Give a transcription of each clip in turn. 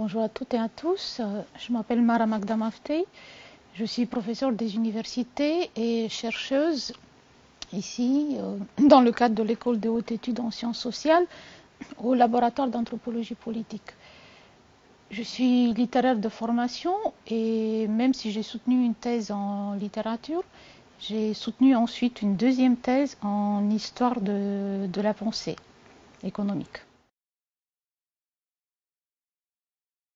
Bonjour à toutes et à tous, je m'appelle Mara Magda Maftey, je suis professeure des universités et chercheuse ici dans le cadre de l'école de haute études en sciences sociales au laboratoire d'anthropologie politique. Je suis littéraire de formation et même si j'ai soutenu une thèse en littérature, j'ai soutenu ensuite une deuxième thèse en histoire de la pensée économique.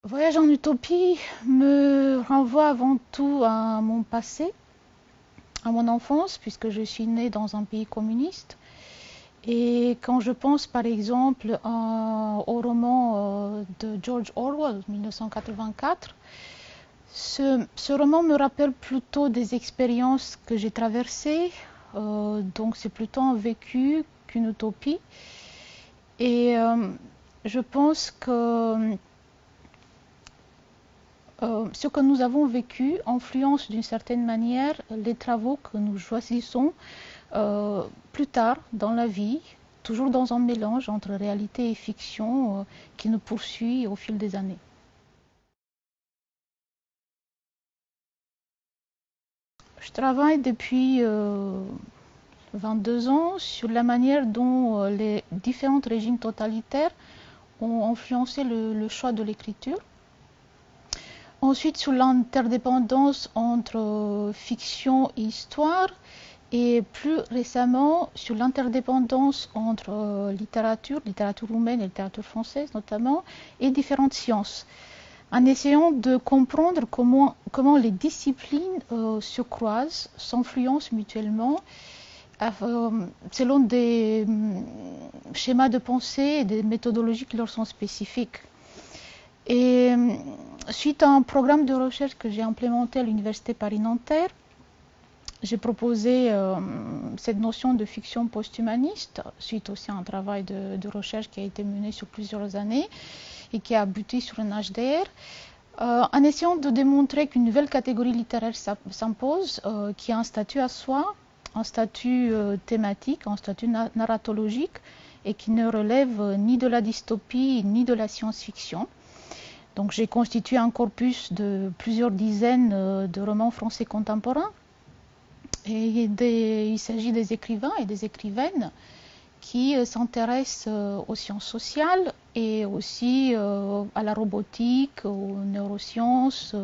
Voyage en utopie me renvoie avant tout à mon passé, à mon enfance, puisque je suis née dans un pays communiste. Et quand je pense par exemple au roman de George Orwell, 1984, ce roman me rappelle plutôt des expériences que j'ai traversées, donc c'est plutôt un vécu qu'une utopie. Et je pense que ce que nous avons vécu influence d'une certaine manière les travaux que nous choisissons plus tard dans la vie, toujours dans un mélange entre réalité et fiction qui nous poursuit au fil des années. Je travaille depuis 22 ans sur la manière dont les différents régimes totalitaires ont influencé le choix de l'écriture. Ensuite, sur l'interdépendance entre fiction et histoire, et plus récemment sur l'interdépendance entre littérature humaine et littérature française notamment, et différentes sciences, en essayant de comprendre comment les disciplines se croisent, s'influencent mutuellement, selon des schémas de pensée et des méthodologies qui leur sont spécifiques. Et suite à un programme de recherche que j'ai implémenté à l'Université Paris-Nanterre, j'ai proposé cette notion de fiction post-humaniste, suite aussi à un travail de recherche qui a été mené sur plusieurs années et qui a abouti sur un HDR, en essayant de démontrer qu'une nouvelle catégorie littéraire s'impose, qui a un statut à soi, un statut thématique, un statut narratologique, et qui ne relève ni de la dystopie ni de la science-fiction. Donc j'ai constitué un corpus de plusieurs dizaines de romans français contemporains. Et il s'agit des écrivains et des écrivaines qui s'intéressent aux sciences sociales et aussi à la robotique, aux neurosciences,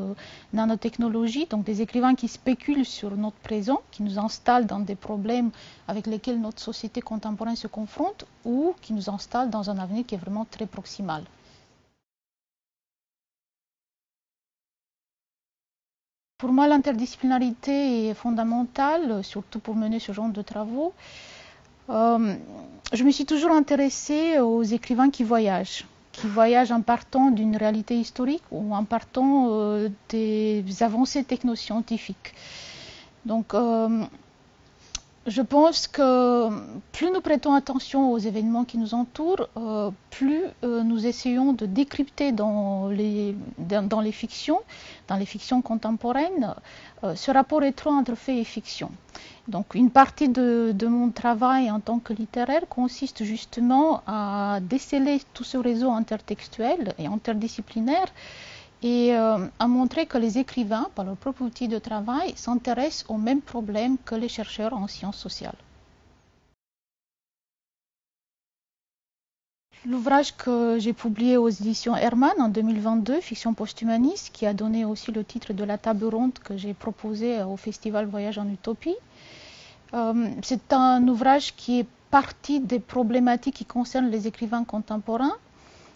nanotechnologie. Donc des écrivains qui spéculent sur notre présent, qui nous installent dans des problèmes avec lesquels notre société contemporaine se confronte ou qui nous installent dans un avenir qui est vraiment très proximal. Pour moi, l'interdisciplinarité est fondamentale, surtout pour mener ce genre de travaux. Je me suis toujours intéressée aux écrivains qui voyagent en partant d'une réalité historique ou en partant des avancées technoscientifiques. Donc, je pense que plus nous prêtons attention aux événements qui nous entourent, plus nous essayons de décrypter dans les fictions contemporaines, ce rapport étroit entre fait et fiction. Donc une partie de mon travail en tant que littéraire consiste justement à déceler tout ce réseau intertextuel et interdisciplinaire et à montrer que les écrivains, par leur propre outil de travail, s'intéressent aux mêmes problèmes que les chercheurs en sciences sociales. L'ouvrage que j'ai publié aux éditions Hermann en 2022, Fiction post-humaniste, qui a donné aussi le titre de la table ronde que j'ai proposée au festival Voyage en Utopie, c'est un ouvrage qui est parti des problématiques qui concernent les écrivains contemporains,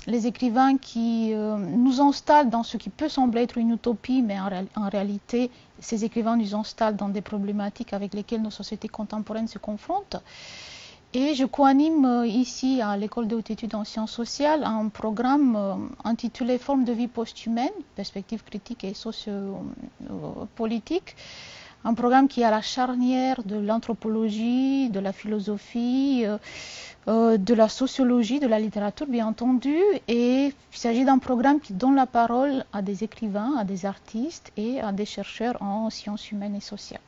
les écrivains qui nous installent dans ce qui peut sembler être une utopie, mais en réalité, ces écrivains nous installent dans des problématiques avec lesquelles nos sociétés contemporaines se confrontent. Et je co-anime ici à l'école de haute études en sciences sociales un programme intitulé Formes de vie post-humaine, perspectives critiques et sociopolitiques. Un programme qui est à la charnière de l'anthropologie, de la philosophie, de la sociologie, de la littérature bien entendu, et il s'agit d'un programme qui donne la parole à des écrivains, à des artistes et à des chercheurs en sciences humaines et sociales.